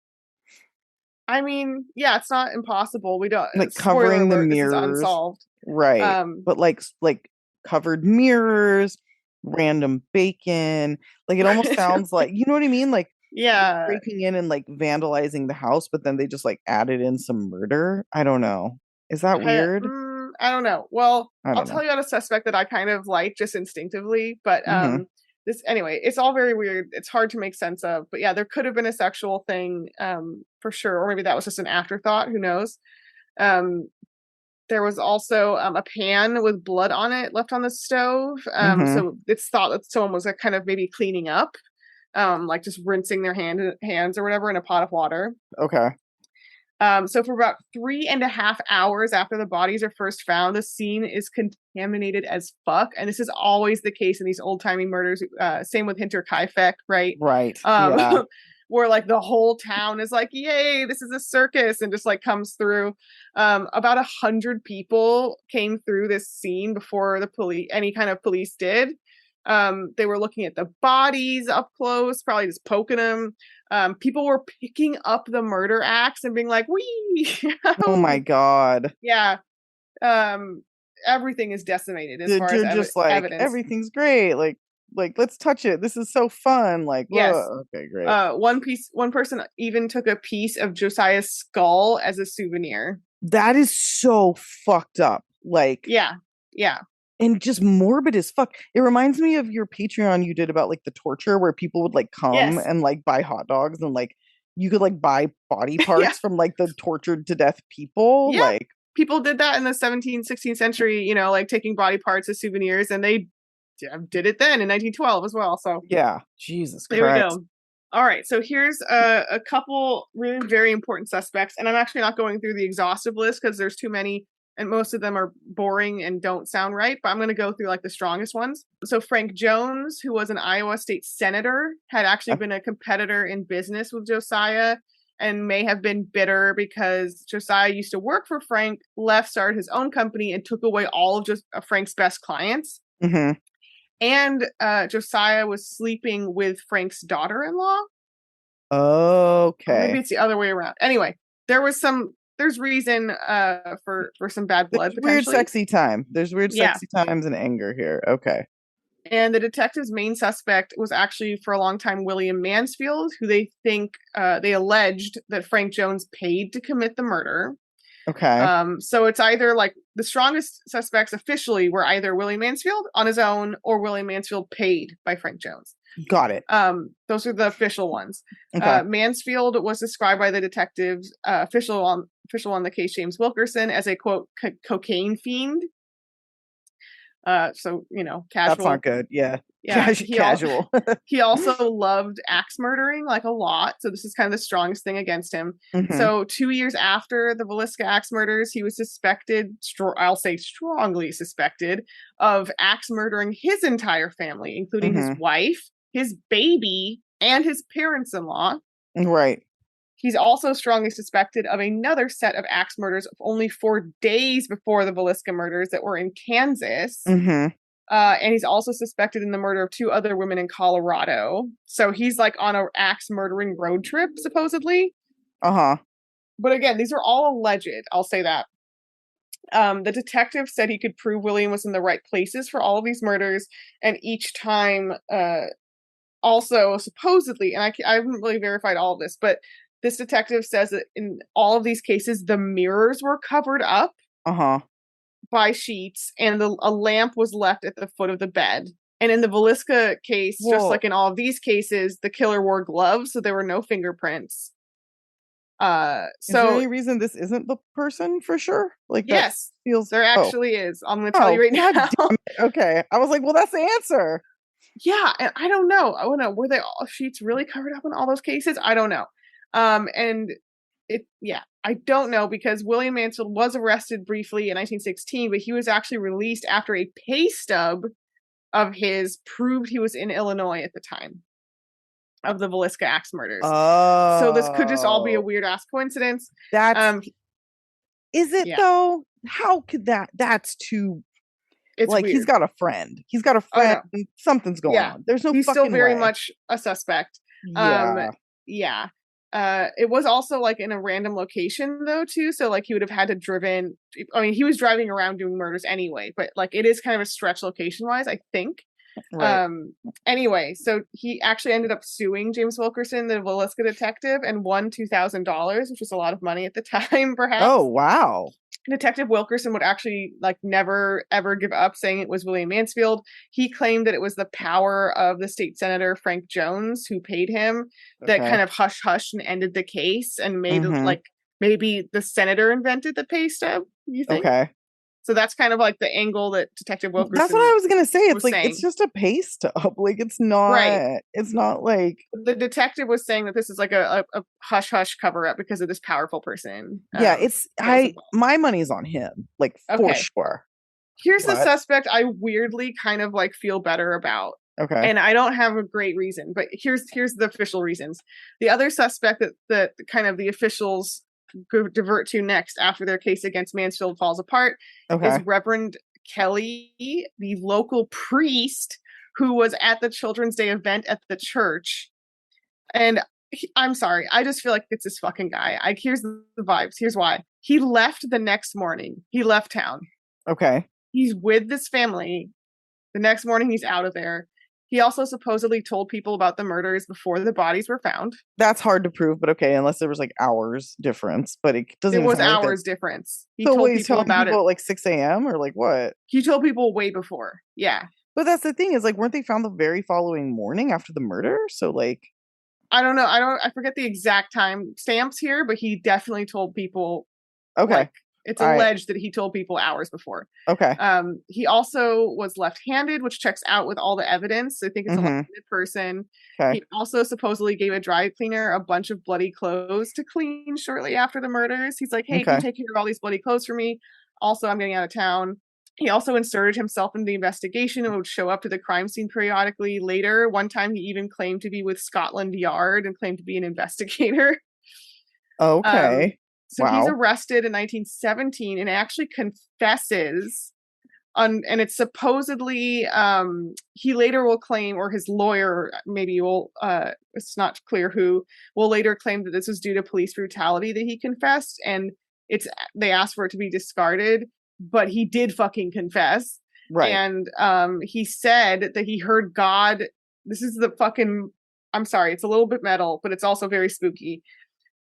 I mean, yeah, it's not impossible. We don't
like covering the mirrors,
unsolved,
right? But like covered mirrors, random bacon, like it almost sounds like, you know what I mean? Like breaking in and like vandalizing the house, but then they just like added in some murder. I don't know. Is that weird?
I don't know. Well, I'll tell you about a suspect that I kind of like just instinctively, but anyway, it's all very weird. It's hard to make sense of, but yeah, there could have been a sexual thing, for sure. Or maybe that was just an afterthought. Who knows? There was also a pan with blood on it left on the stove. So it's thought that someone was kind of maybe cleaning up, like just rinsing their hands or whatever in a pot of water.
Okay.
So for about 3.5 hours after the bodies are first found, the scene is contaminated as fuck. And this is always the case in these old-timey murders. Same with Hinterkaifeck, right?
Right.
Where like the whole town is like, yay, this is a circus, and just like comes through. About 100 people came through this scene before any kind of police did. They were looking at the bodies up close, probably just poking them. People were picking up the murder axe and being like, "Wee!"
Oh my god.
Yeah. Everything is decimated as far
They're
as
just like,
evidence.
everything's great. Like let's touch it. This is so fun. Like,
yes.
Okay, great.
One person even took a piece of Josiah's skull as a souvenir.
That is so fucked up. Like,
yeah.
And just morbid as fuck. It reminds me of your Patreon you did about like the torture, where people would like come
Yes.
and like buy hot dogs, and like you could like buy body parts from like the tortured to death people.
Yeah.
Like,
people did that in the 17th, 16th century, you know, like taking body parts as souvenirs, and they did it then in 1912 as well. So
yeah, Jesus Christ.
There we go. All right, so here's a couple really very important suspects, and I'm actually not going through the exhaustive list because there's too many, and most of them are boring and don't sound right, but I'm going to go through like the strongest ones. So Frank Jones, who was an Iowa state senator, had actually been a competitor in business with Josiah, and may have been bitter because Josiah used to work for Frank, left, started his own company, and took away all of Frank's best clients.
Mm-hmm.
And Josiah was sleeping with Frank's daughter-in-law.
Okay.
Or maybe it's the other way around. Anyway, there's reason for some bad blood.
Weird sexy time. There's weird sexy times and anger here. Okay.
And the detective's main suspect was actually for a long time William Mansfield, who they alleged that Frank Jones paid to commit the murder.
Okay.
So it's either like the strongest suspects officially were either William Mansfield on his own or William Mansfield paid by Frank Jones.
Got it.
Those are the official ones.
Okay.
Mansfield was described by the detectives, official on the case, James Wilkerson, as a quote cocaine fiend. So you know, casual.
That's not good. Yeah.
Casual. He also loved axe murdering like a lot. So this is kind of the strongest thing against him.
Mm-hmm.
So 2 years after the Villisca Axe Murders, he was suspected, I'll say strongly suspected, of axe murdering his entire family, including his wife, his baby, and his parents-in-law.
Right.
He's also strongly suspected of another set of axe murders of only 4 days before the Villisca murders that were in Kansas.
Mm-hmm.
And he's also suspected in the murder of 2 other women in Colorado. So he's like on an axe murdering road trip, supposedly.
Uh-huh.
But again, these are all alleged. I'll say that. The detective said he could prove William was in the right places for all of these murders. And each time, also supposedly, and I haven't really verified all of this, but this detective says that in all of these cases, the mirrors were covered up.
Uh-huh.
By sheets, and a lamp was left at the foot of the bed. And in the Villisca case, just like in all of these cases, the killer wore gloves, so there were no fingerprints. Is there
any reason this isn't the person for sure? Like,
yes, there actually is. I'm going to tell you right now.
Okay, I was like, well, that's the answer.
Yeah, and I don't know. Were they all sheets really covered up in all those cases? I don't know. I don't know, because William Mansfield was arrested briefly in 1916, but he was actually released after a pay stub of his proved he was in Illinois at the time of the Villisca Axe Murders.
Oh.
So this could just all be a weird ass coincidence.
Is it though? How could that's too? It's like weird. He's got a friend. Something's going on. There's no.
He's still very
way.
Much a suspect.
Yeah.
It was also like in a random location though too, so like he would have had to driven. I mean, he was driving around doing murders anyway, but like it is kind of a stretch location wise, I think. Right. Anyway, so he actually ended up suing James Wilkerson, the Villisca detective, and won $2,000, which was a lot of money at the time, perhaps.
Oh wow.
Detective Wilkerson would actually like never ever give up saying it was William Mansfield. He claimed that it was the power of the state senator Frank Jones, who paid him, that kind of hush and ended the case and made like maybe the senator invented the pay stub. You think? Okay. So that's kind of like the angle that Detective Wilkerson.
That's what I was gonna say. It's like
saying.
It's just a pay stub. Like it's not. Right. It's not like
the detective was saying that this is like a hush cover up because of this powerful person.
Yeah, my money's on him. Like for sure.
Here's the suspect I weirdly kind of like feel better about.
Okay.
And I don't have a great reason, but here's the official reasons. The other suspect that kind of the officials divert to next after their case against Mansfield falls apart is Reverend Kelly, the local priest who was at the Children's Day event at the church. And I'm sorry, I just feel like it's this fucking guy. Here's the vibes. Here's why. He left the next morning. He left town.
Okay.
He's with this family. The next morning, he's out of there. He also supposedly told people about the murders before the bodies were found.
That's hard to prove, but okay, unless there was like hours difference. But it doesn't.
There was
sound like
hours difference. He
so
told
he's
people
telling
about
people
it
at like 6 a.m. or like what?
He told people way before. Yeah.
But that's the thing is like, weren't they found the very following morning after the murder? So like,
I don't know. I forget the exact time stamps here, but he definitely told people.
okay.
Like, it's alleged that he told people hours before.
Okay.
He also was left-handed, which checks out with all the evidence. I think it's a left-handed person.
Okay.
He also supposedly gave a dry cleaner a bunch of bloody clothes to clean shortly after the murders. He's like, hey, can you take care of all these bloody clothes for me? Also, I'm getting out of town. He also inserted himself in the investigation and would show up to the crime scene periodically. Later, one time he even claimed to be with Scotland Yard and claimed to be an investigator.
Okay.
So he's arrested in 1917 and actually confesses and it's supposedly he later will claim, or his lawyer maybe will it's not clear who, will later claim that this was due to police brutality that he confessed, and they asked for it to be discarded, but he did fucking confess.
Right.
And he said that he heard God. This is the fucking, I'm sorry, it's a little bit metal, but it's also very spooky.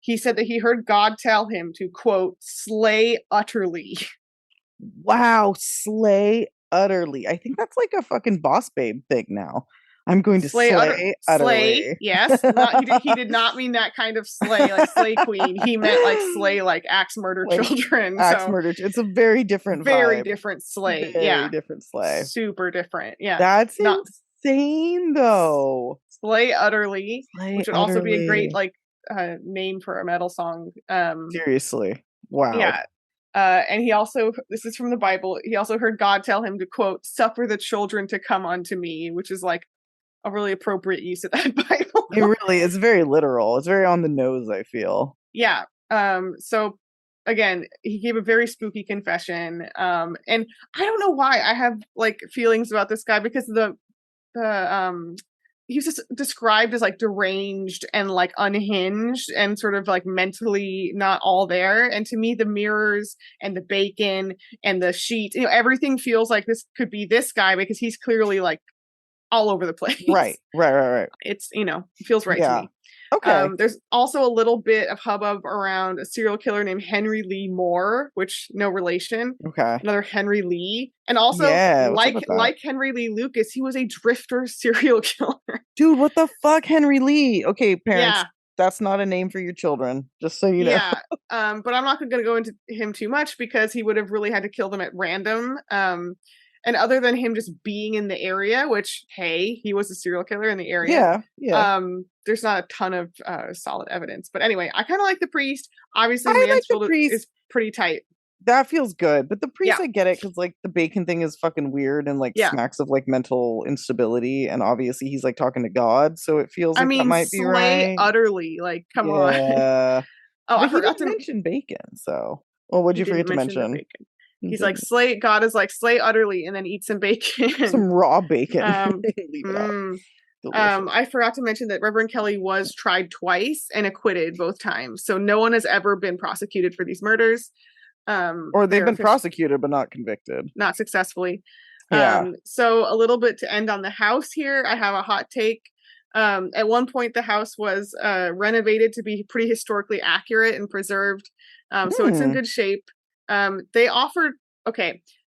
He said that he heard God tell him to, quote, slay utterly.
Wow, slay utterly. I think that's like a fucking Boss Babe thing now. I'm going to slay utterly.
Slay, yes. He did not mean that kind of slay, like slay queen. He meant like slay, like axe murder like children.
Axe murder. It's a very different
very
vibe.
different slay.
Very different slay.
Super different. Yeah.
That's insane, though.
Slay utterly,
Slay
which would
utterly.
also be a great like name for a metal song.
Seriously. Wow.
Yeah. And he also, this is from the Bible, he also heard God tell him to, quote, suffer the children to come unto me, which is like a really appropriate use of that Bible.
It really is very literal. It's very on the nose, I feel.
Yeah. So again, he gave a very spooky confession. And I don't know why I have like feelings about this guy, because he was just described as like deranged and like unhinged and sort of like mentally not all there. And to me, the mirrors and the bacon and the sheets, everything feels like this could be this guy, because he's clearly like all over the place.
Right.
It's, it feels right to me.
Okay.
There's also a little bit of hubbub around a serial killer named Henry Lee Moore, which no relation.
Okay.
Another Henry Lee. And also, like Henry Lee Lucas, he was a drifter serial killer.
Dude, what the fuck, Henry Lee? Okay, parents, that's not a name for your children, just so you know.
Yeah. But I'm not going to go into him too much, because he would have really had to kill them at random. And other than him just being in the area, which, hey, he was a serial killer in the area.
Yeah.
There's not a ton of solid evidence. But anyway, I kind of like the priest. Obviously,
Mansfield
is pretty tight.
That feels good. But the priest, I get it, because like the bacon thing is fucking weird and like smacks of like mental instability. And obviously he's like talking to God. So it feels like that might be right.
Utterly. Like, come on.
Yeah.
Oh,
I forgot to mention bacon. So, well, what'd you forget to mention?
He's like, slay, God is like, slay utterly, and then eat some bacon.
Some raw bacon.
I forgot to mention that Reverend Kelly was tried twice and acquitted both times. So no one has ever been prosecuted for these murders.
Or they've been prosecuted, but not convicted.
Not successfully.
Yeah.
So a little bit to end on the house here. I have a hot take. At one point, the house was renovated to be pretty historically accurate and preserved. So it's in good shape. They offered,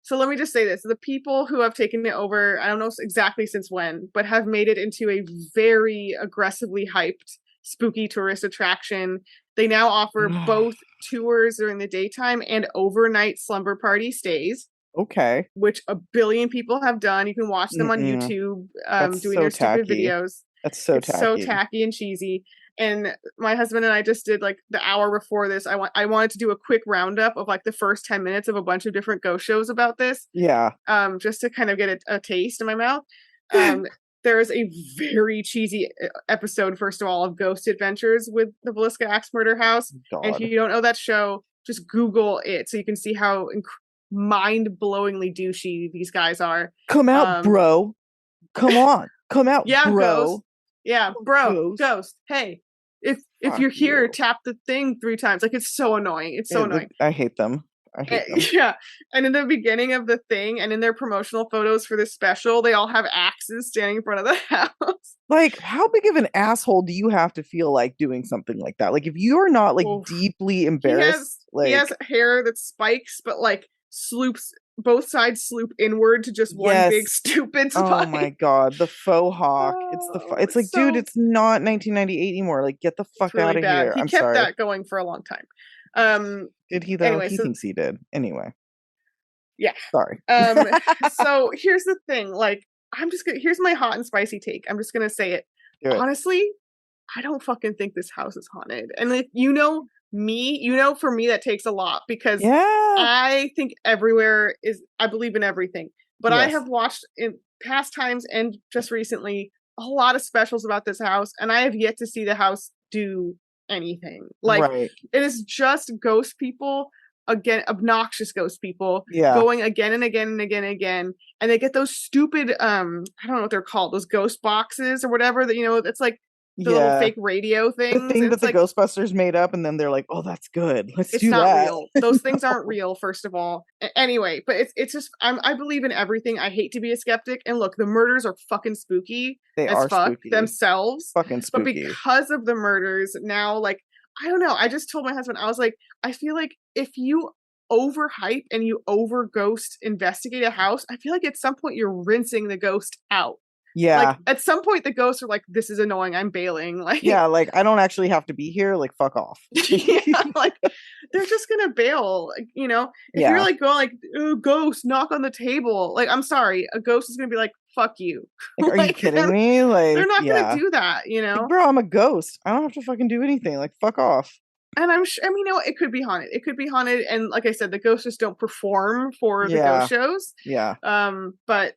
so let me just say this. The people who have taken it over, I don't know exactly since when, but have made it into a very aggressively hyped, spooky tourist attraction. They now offer both tours during the daytime and overnight slumber party stays.
Okay.
Which a billion people have done. You can watch them on YouTube doing their stupid videos.
That's so
tacky. So tacky and cheesy. And my husband and I just did like the hour before this. I wanted to do a quick roundup of like the first 10 minutes of a bunch of different ghost shows about this.
Yeah.
Just to kind of get a taste in my mouth. There is a very cheesy episode, first of all, of Ghost Adventures with the Villisca Axe Murder House.
God.
And if you don't know that show, just Google it so you can see how mind-blowingly douchey these guys are.
Come out, bro. come on, come out,
Yeah,
bro.
ghost. Yeah,
Oh,
bro, ghost. Hey, if
Fuck
you're here,
you.
tap the thing 3 times. Like, it's so annoying. It's so annoying.
I hate them. I hate them.
Yeah, and in the beginning of the thing, and in their promotional photos for this special, they all have axes standing in front of the house.
Like, how big of an asshole do you have to feel like doing something like that? Like, if you're not like
Oof.
deeply embarrassed,
He has hair that spikes, but like sloops, both sides sloop inward to just one big
yes.
stupid spike.
Oh my god, the faux hawk. It's like,
so-
dude, it's not 1998 anymore. Like, get the fuck
really
out of
bad.
here.
He
I'm
kept
sorry.
that going for a long time.
Did he though?
Anyway,
He thinks he did. Anyway.
Yeah.
Sorry.
So here's the thing. Like, here's my hot and spicy take. I'm just gonna say it.
Do it.
Honestly, I don't fucking think this house is haunted. And like, me, for me that takes a lot, because
Yeah.
I think everywhere I believe in everything. But I
Yes.
have watched in past times and just recently a lot of specials about this house, and I have yet to see the house do anything. Like,
Right.
it is just ghost people, again, obnoxious ghost people,
Yeah.
going again and again and again and again. And they get those stupid, I don't know what they're called, those ghost boxes or whatever, that, it's like the little fake radio things.
The thing
and
that
it's
the
like,
Ghostbusters made up, and then they're like, "Oh, that's good. Let's
it's
do
not
that."
real. Those things aren't real, first of all. Anyway, but it's just, I believe in everything. I hate to be a skeptic. And look, the murders are fucking spooky
They
as
are
fuck
spooky.
themselves.
Fucking
But
spooky.
because of the murders, now, like, I don't know. I just told my husband, I was like, I feel like if you overhype and you over ghost investigate a house, I feel like at some point you're rinsing the ghost out.
Yeah.
Like, at some point the ghosts are like, this is annoying, I'm bailing. Like,
Yeah, like, I don't actually have to be here. Like, fuck off.
yeah, like, they're just gonna bail. Like, if
Yeah.
you're like going like, "Oh, ghost, knock on the table," like, I'm sorry, a ghost is gonna be like, fuck you.
Like, are you
Like,
kidding me? Like,
they're not
yeah.
gonna do that,
Like, bro, I'm a ghost. I don't have to fucking do anything. Like, fuck off.
And I'm sure, it could be haunted. It could be haunted, and like I said, the ghosts just don't perform for the
Yeah.
ghost shows.
Yeah.
But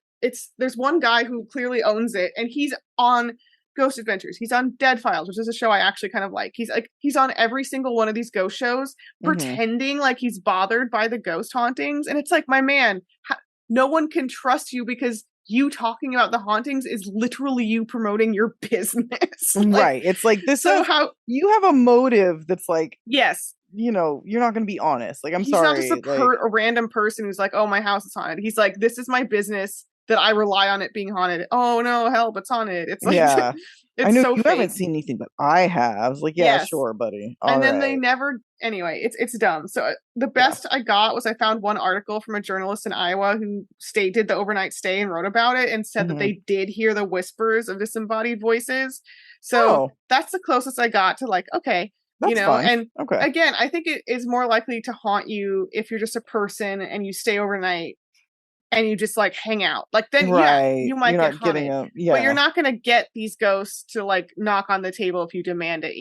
there's one guy who clearly owns it, and he's on Ghost Adventures. He's on Dead Files, which is a show I actually kind of like. He's on every single one of these ghost shows, pretending like he's bothered by the ghost hauntings. And it's like, my man, no one can trust you, because you talking about the hauntings is literally you promoting your business. Like,
right. It's like, this
so
is
how
you have a motive that's like,
yes.
you're not going to be honest. Like, I'm
He's
sorry.
not just a random person who's like, oh, my house is haunted. He's like, this is my business that I rely on it being haunted. Oh no, help, it's haunted. It's like,
yeah.
it's
I know
so
you
fake.
haven't seen anything, but I have. I was like, yeah, sure, buddy.
And then they never, anyway, it's dumb. So the best I got was, I found one article from a journalist in Iowa who did the overnight stay and wrote about it, and said that they did hear the whispers of disembodied voices. So that's the closest I got to, like, okay,
that's fun.
And
okay.
Again, I think it is more likely to haunt you if you're just a person and you stay overnight and you just like hang out. Like, then you might get haunted. But you're not gonna get these ghosts to like knock on the table if you demand it,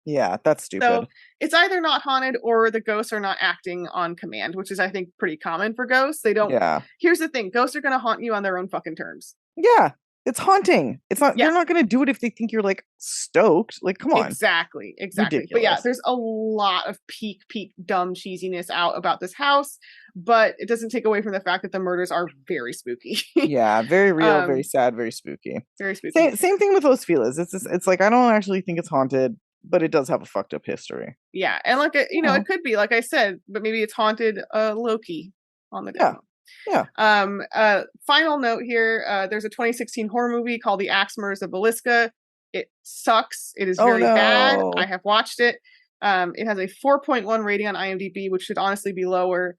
Yeah, that's stupid.
So it's either not haunted or the ghosts are not acting on command, which is, I think, pretty common for ghosts. They don't.
Yeah.
Here's the thing: ghosts are gonna haunt you on their own fucking terms.
Yeah. It's haunting. It's not. They're not going to do it if they think you're like stoked. Like, come on.
Exactly.
Ridiculous.
But yeah, there's a lot of peak dumb cheesiness out about this house, but it doesn't take away from the fact that the murders are very spooky.
Yeah, very real, very sad, very spooky.
Very spooky.
Same thing with Los Feliz. It's like, I don't actually think it's haunted, but it does have a fucked up history.
Yeah, and like it could be, like I said, but maybe it's haunted low-key on the demo.
Yeah.
Final note here, there's a 2016 horror movie called The Axe Murders of Villisca. It sucks. It is very bad. I have watched it. It has a 4.1 rating on IMDb, which should honestly be lower.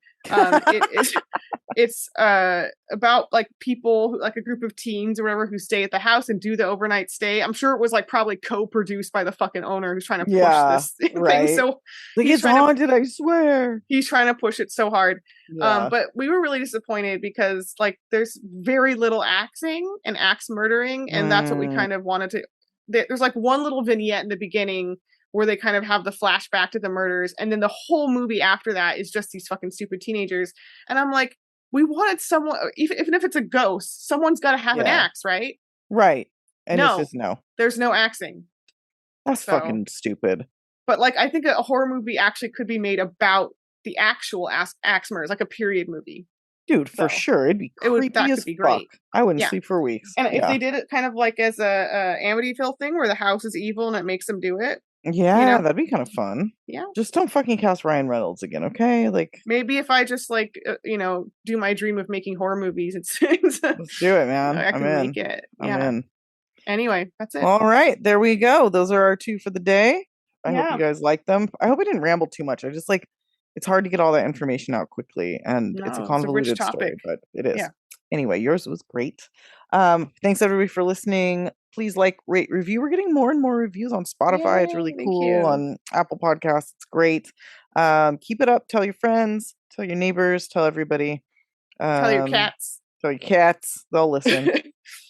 It's about like people, like a group of teens or whatever, who stay at the house and do the overnight stay. I'm sure it was like probably co-produced by the fucking owner who's trying to push this thing. So
like, it's haunted, I swear.
He's trying to push it so hard.
Yeah.
But we were really disappointed because like there's very little axing and axe murdering, and that's what we kind of wanted to. There's like one little vignette in the beginning where they kind of have the flashback to the murders, and then the whole movie after that is just these fucking stupid teenagers. And I'm like, we wanted someone, even if it's a ghost, someone's got to have an axe, right?
Right. And it's just
there's no axing.
That's fucking stupid.
But like, I think a horror movie actually could be made about the actual axe murders, like a period movie.
Dude, for
So,
sure. It'd be
that
creepy
could
as
be
fuck.
great.
I wouldn't
Yeah.
sleep for weeks.
And if
Yeah.
they did it kind of like as a Amityville thing where the house is evil and it makes them do it.
Yeah, that'd be kind of fun.
Yeah.
Just don't fucking cast Ryan Reynolds again, okay? Like,
maybe if I just like do my dream of making horror movies, it's
let's do it, man.
I can make it. Yeah.
I'm in.
Anyway, that's it.
All right, there we go. Those are our 2 for the day. I hope
Yeah.
you guys like them. I hope I didn't ramble too much. I just like it's hard to get all that information out quickly, and it's a
No, it's a rich
convoluted story,
topic.
but it is.
Yeah.
Anyway, yours was great. Thanks everybody for listening. Please like, rate, review. We're getting more and more reviews on Spotify. It's really
Yay, thank
cool.
you.
On Apple Podcasts, it's great. Keep it up. Tell your friends. Tell your neighbors. Tell everybody.
Tell your cats.
Tell your cats. They'll listen.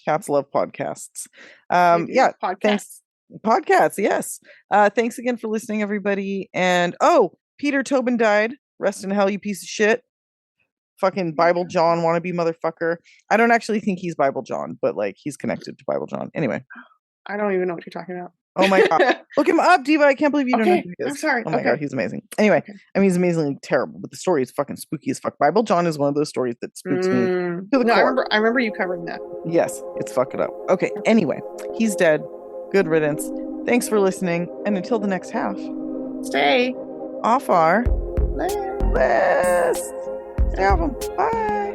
Cats love podcasts.
They do.
Yeah.
Podcasts.
Thanks. Podcasts, yes. Thanks again for listening, everybody. And Peter Tobin died. Rest in hell, you piece of shit. Fucking Bible John wannabe motherfucker. I don't actually think he's Bible John, but like he's connected to Bible John. Anyway.
I don't even know what you're talking about.
Oh my god. Look him up, Diva. I can't believe you don't know who he is.
I'm sorry.
Oh my god, he's amazing. Anyway, I mean he's amazingly terrible, but the story is fucking spooky as fuck. Bible John is one of those stories that spooks me to the core.
I remember you covering that.
Yes, it's fuck it up. Okay, anyway, he's dead. Good riddance. Thanks for listening, and until the next half,
Stay
off our
list.
list. Stay off 'em. Bye.